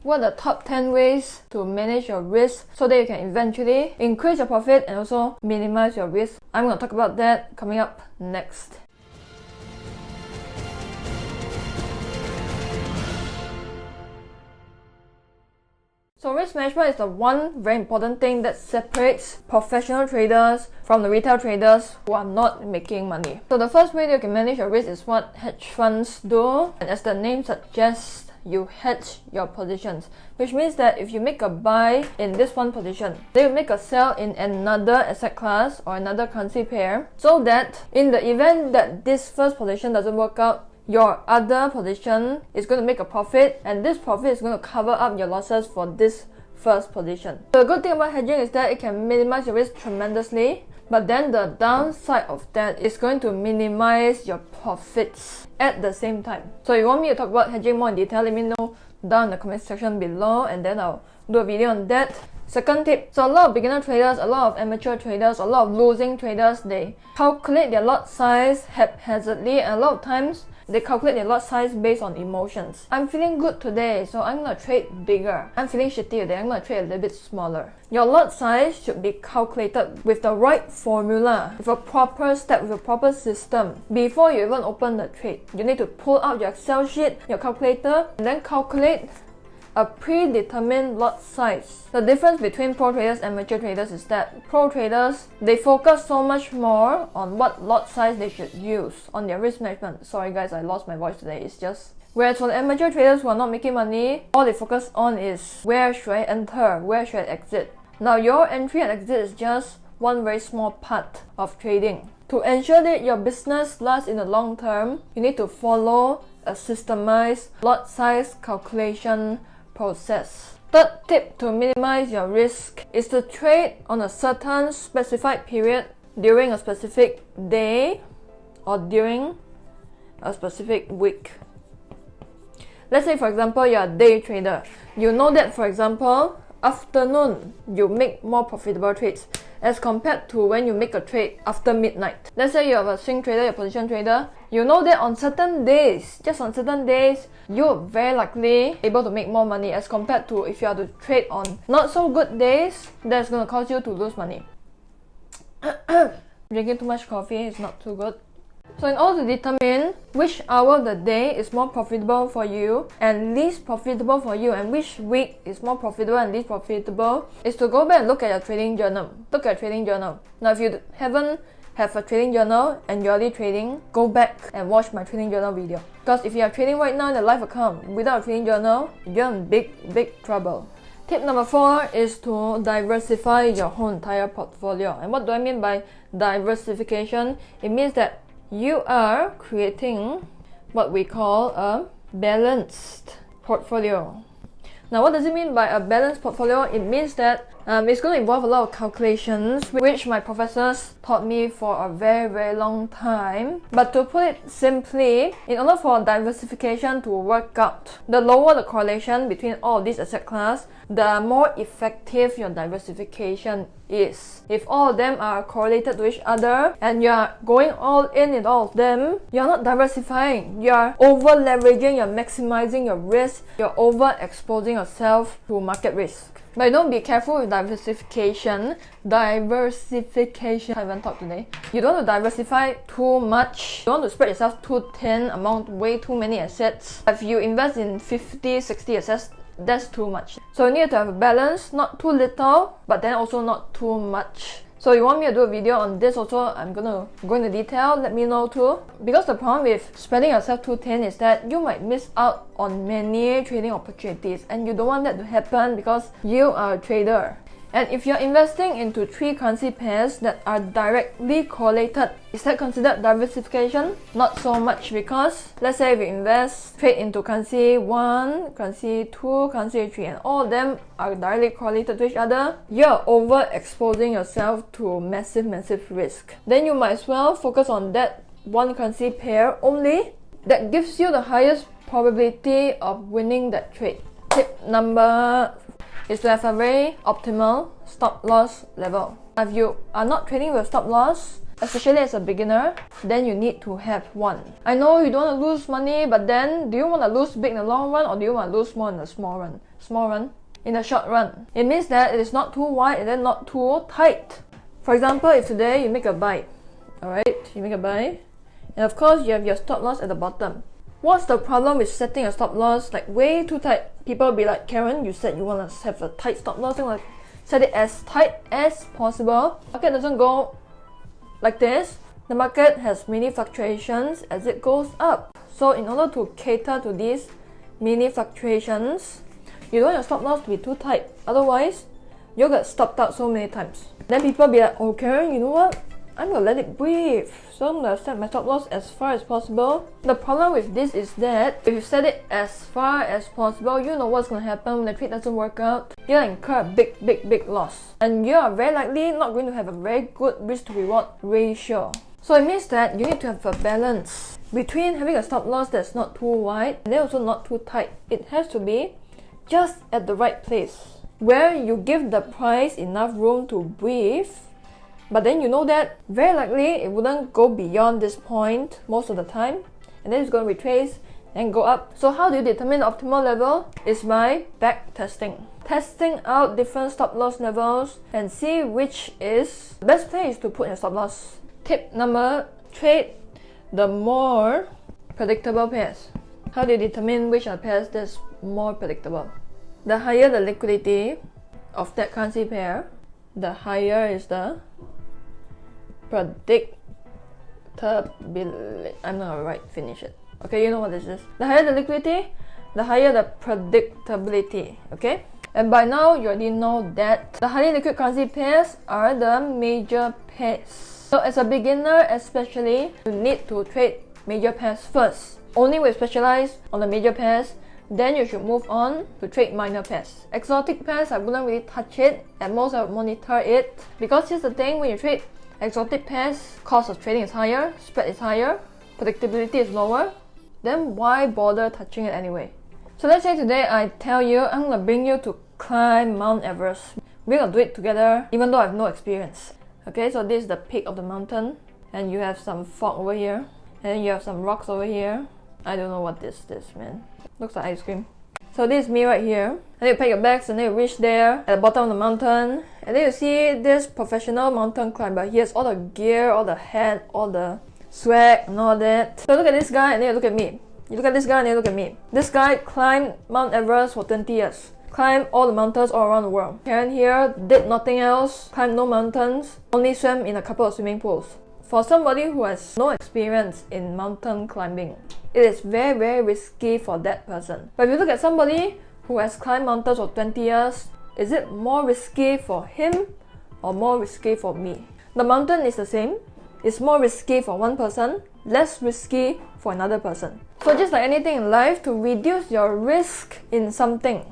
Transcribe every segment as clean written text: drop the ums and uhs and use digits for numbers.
what are the top 10 ways to manage your risk so that you can eventually increase your profit and also minimize your risk. I'm going to talk about that coming up next. So risk management is the one very important thing that separates professional traders from the retail traders who are not making money. So the first way that you can manage your risk is what hedge funds do. And as the name suggests, you hedge your positions, which means that if you make a buy in this one position, then you make a sell in another asset class or another currency pair, so that in the event that this first position doesn't work out, your other position is going to make a profit, and this profit is going to cover up your losses for this first position. The good thing about hedging is that it can minimize your risk tremendously, but then the downside of that is going to minimize your profits at the same time. So if you want me to talk about hedging more in detail, let me know down in the comment section below, and then I'll do a video on that. Second tip, so a lot of beginner traders, a lot of amateur traders, a lot of losing traders, they calculate their lot size haphazardly, and a lot of times they calculate their lot size based on emotions. I'm feeling good today, so I'm gonna trade bigger. I'm feeling shitty today, I'm gonna trade a little bit smaller. Your lot size should be calculated with the right formula, with a proper step, with a proper system. Before you even open the trade, you need to pull out your Excel sheet, your calculator, and then calculate a predetermined lot size. The difference between pro traders and amateur traders is that pro traders, they focus so much more on what lot size they should use on their risk management. Sorry guys, I lost my voice today. It's just... Whereas for the amateur traders who are not making money, all they focus on is where should I enter, where should I exit. Now your entry and exit is just one very small part of trading. To ensure that your business lasts in the long term, you need to follow a systemized lot size calculation process. Third tip to minimize your risk is to trade on a certain specified period during a specific day or during a specific week. Let's say for example you're a day trader. You know that for example afternoon you make more profitable trades as compared to when you make a trade after midnight. Let's say you're a swing trader, you're a position trader. You know that on certain days, just on certain days, you're very likely able to make more money as compared to if you are to trade on not so good days, that's going to cause you to lose money. Drinking too much coffee is not too good. So in order to determine which hour of the day is more profitable for you and least profitable for you, and which week is more profitable and least profitable, is to go back and look at your trading journal. Look at your trading journal. Now if you haven't have a trading journal and you're already trading, go back and watch my trading journal video. Because if you are trading right now in a live account without a trading journal, you're in big trouble. Tip number 4 is to diversify your whole entire portfolio. And what do I mean by diversification? It means that you are creating what we call a balanced portfolio. Now what does it mean by a balanced portfolio? It means that it's going to involve a lot of calculations, which my professors taught me for a very long time. But to put it simply, in order for diversification to work out, the lower the correlation between all of these asset class, the more effective your diversification is. If all of them are correlated to each other and you are going all in all of them, you are not diversifying. You are over leveraging, you are maximizing your risk, you are overexposing yourself to market risk. But don't be careful with diversification. Diversification, I haven't talked today. You don't want to diversify too much. You don't want to spread yourself too thin among way too many assets. If you invest in 50, 60 assets, that's too much. So you need to have a balance, not too little, but then also not too much. So you want me to do a video on this also, I'm gonna go into detail, let me know too. Because the problem with spreading yourself too thin is that you might miss out on many trading opportunities, and you don't want that to happen because you are a trader. And if you're investing into 3 currency pairs that are directly correlated, is that considered diversification? Not so much, because let's say if you trade into currency 1, currency 2, currency 3, and all of them are directly correlated to each other, you're overexposing yourself to massive risk. Then you might as well focus on that one currency pair only that gives you the highest probability of winning that trade. Tip number is to have a very optimal stop loss level. If you are not trading with stop loss, especially as a beginner, then you need to have one. I know you don't want to lose money, but then do you want to lose big in the long run, or do you want to lose small in the small run? Small run? In the short run. It means that it is not too wide and then not too tight. For example, if today you make a buy, alright, you make a buy, and of course you have your stop loss at the bottom. What's the problem with setting a stop loss like way too tight? People will be like, Karen, you said you want to have a tight stop loss, you want to set it as tight as possible. Market doesn't go like this. The market has mini fluctuations as it goes up. So in order to cater to these mini fluctuations, you don't want your stop loss to be too tight. Otherwise, you'll get stopped out so many times. Then people be like, oh Karen, you know what? I'm gonna let it breathe. So I'm gonna set my stop loss as far as possible. The problem with this is that if you set it as far as possible, you know what's gonna happen when the trade doesn't work out. You'll incur a big loss. And you are very likely not going to have a very good risk to reward ratio. So it means that you need to have a balance between having a stop loss that's not too wide and then also not too tight. It has to be just at the right place, where you give the price enough room to breathe, but then you know that very likely it wouldn't go beyond this point most of the time, and then it's going to retrace and go up. So how do you determine the optimal level? It's by back testing. Testing out different stop loss levels and see which is the best place to put your stop loss. Tip number, trade the more predictable pairs. How do you determine which are pairs that's more predictable? The higher the liquidity of that currency pair, the higher is the predictability. I'm not finish it. Okay, you know what this is. The higher the liquidity, the higher the predictability. Okay? And by now, you already know that the highly liquid currency pairs are the major pairs. So as a beginner especially, you need to trade major pairs first. Only when you specialize on the major pairs, then you should move on to trade minor pairs. Exotic pairs, I wouldn't really touch it. At most, I would monitor it. Because here's the thing, when you trade exotic pairs, cost of trading is higher, spread is higher, predictability is lower. Then why bother touching it anyway? So let's say today I tell you I'm gonna bring you to climb Mount Everest. We're gonna do it together, even though I have no experience. Okay, so this is the peak of the mountain, and you have some fog over here, and then you have some rocks over here. I don't know what this is, man. Looks like ice cream. So this is me right here. And then you pack your bags and then you reach there at the bottom of the mountain. And then you see this professional mountain climber. He has all the gear, all the hat, all the swag and all that. So look at this guy and then you look at me. You look at this guy and then you look at me. This guy climbed Mount Everest for 20 years. Climbed all the mountains all around the world. Karen here did nothing else. Climbed no mountains. Only swam in a couple of swimming pools. For somebody who has no experience in mountain climbing, it is very risky for that person. But if you look at somebody who has climbed mountains for 20 years, is it more risky for him or more risky for me? The mountain is the same. It's more risky for one person, less risky for another person. So just like anything in life, to reduce your risk in something,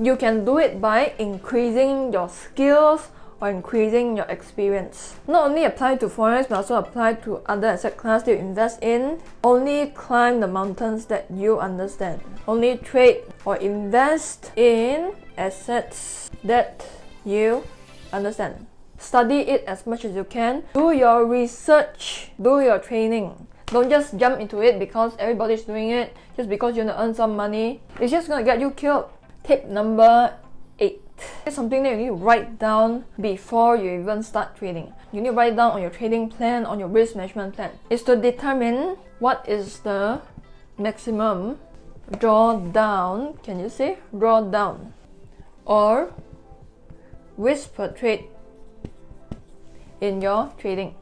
you can do it by increasing your skills or increasing your experience. Not only apply to Forex, but also apply to other asset class that you invest in. Only climb the mountains that you understand. Only trade or invest in assets that you understand. Study it as much as you can. Do your research. Do your training. Don't just jump into it because everybody's doing it, just because you want to earn some money. It's just gonna get you killed. Tip number 8. It's something that you need to write down before you even start trading. You need to write down on your trading plan, on your risk management plan. It's to determine what is the maximum drawdown, can you say? Drawdown. Or risk per trade in your trading.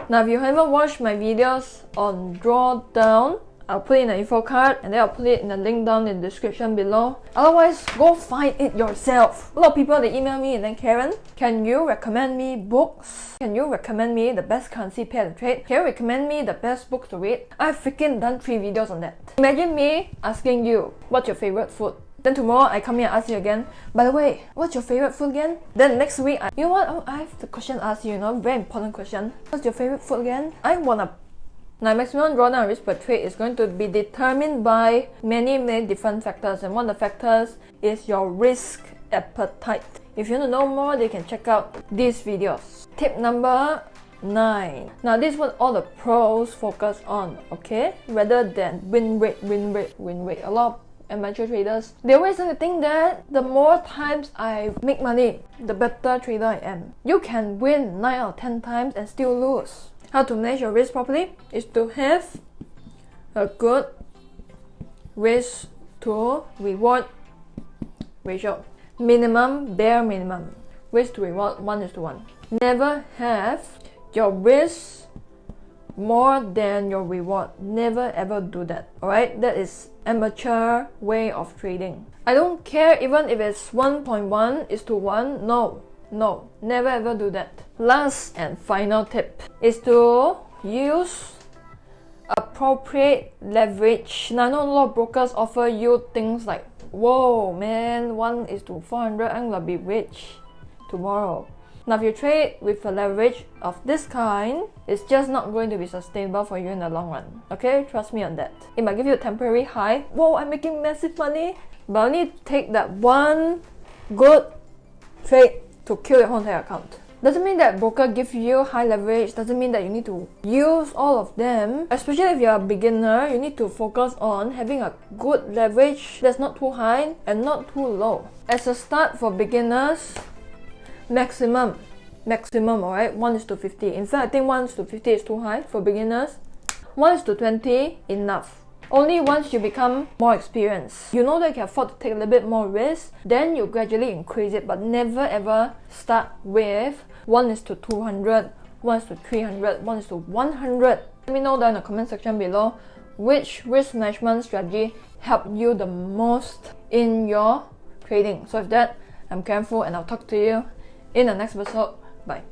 Now if you haven't watched my videos on drawdown, I'll put it in the info card and then I'll put it in the link down in the description below. Otherwise, go find it yourself. A lot of people, they email me and then, Karen, can you recommend me books? Can you recommend me the best currency pair to trade? Can you recommend me the best books to read? I've freaking done 3 videos on that. Imagine me asking you, what's your favorite food? Then tomorrow I come here and ask you again, by the way, what's your favorite food again? Then next week, you know what? Oh, I have the question to ask you, very important question. What's your favorite food again? I wanna. Now, maximum drawdown risk per trade is going to be determined by many different factors, and one of the factors is your risk appetite. If you want to know more, you can check out these videos. Tip number 9. Now this is what all the pros focus on, okay? Rather than win rate. A lot of amateur traders, they always think that the more times I make money, the better trader I am. You can win 9 or 10 times and still lose. How to manage your risk properly is to have a good risk to reward ratio. Minimum, bare minimum. Risk to reward 1:1. Never have your risk more than your reward. Never ever do that. Alright? That is amateur way of trading. I don't care even if it's 1.1:1. No, never ever do that. Last and final tip is to use appropriate leverage. Now I know a lot of brokers offer you things like, whoa man, 1:400, I'm gonna be rich tomorrow. Now if you trade with a leverage of this kind, it's just not going to be sustainable for you in the long run. Okay, trust me on that. It might give you a temporary high, whoa, I'm making massive money, but only take that one good trade to kill your whole entire account. Doesn't mean that broker give you high leverage, doesn't mean that you need to use all of them. Especially if you're a beginner, you need to focus on having a good leverage that's not too high and not too low. As a start for beginners, maximum, alright, 1:50. In fact, I think 1:50 is too high for beginners. 1:20, enough. Only once you become more experienced, you know that you can afford to take a little bit more risk, then you gradually increase it, but never ever start with 1:200, 1:300, 1:100. Let me know down in the comment section below which risk management strategy helped you the most in your trading. So with that, I'm careful and I'll talk to you in the next episode. Bye.